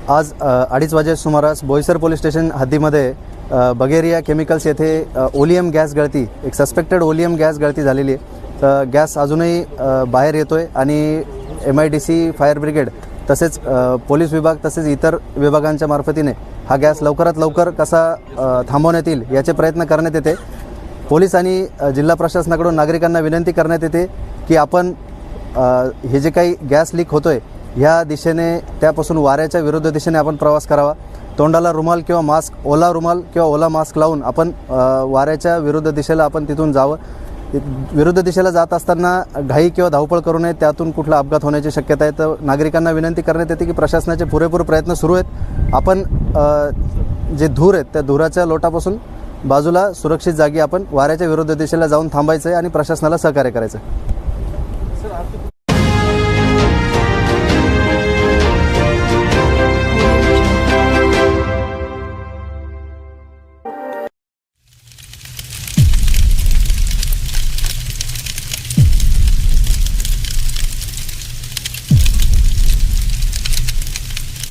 आज 2:30 वाजे सुमारास बोईसर पोलीस स्टेशन हद्दीमध्ये बगेरिया केमिकल्स येथे ओलियम गॅस गळती, एक सस्पेक्टेड ओलियम गॅस गळती झालेली आहे। तर गॅस अजूनही बाहेर येतोय आणि MIDC फायर ब्रिगेड तसेच पोलीस विभाग तसेच इतर विभागांच्या मार्फतीने हा गॅस लवकरात लवकर कसा थांबवण्यात येईल याचे प्रयत्न करण्यात येते। पोलीस आणि जिल्हा प्रशासनाकडून नागरिकांना विनंती करण्यात येते की आपण हे जे काही गॅस लीक होतोय ह्या दिशेने त्यापासून वाऱ्याच्या विरुद्ध दिशेने आपण प्रवास करावा। तोंडाला रुमाल किंवा मास्क, ओला रुमाल किंवा ओला मास्क लावून आपण वाऱ्याच्या विरुद्ध दिशेला आपण तिथून जावं। विरुद्ध दिशेला जात असताना घाई किंवा धावपळ करू नये, त्यातून कुठला अपघात होण्याची शक्यता आहे। तर नागरिकांना विनंती करण्यात येते की प्रशासनाचे पुरेपूर प्रयत्न सुरू आहेत। आपण जे धूर आहेत त्या धुराच्या लोटापासून बाजूला सुरक्षित जागी आपण वाऱ्याच्या विरुद्ध दिशेला जाऊन थांबायचं आहे आणि प्रशासनाला सहकार्य करायचं आहे।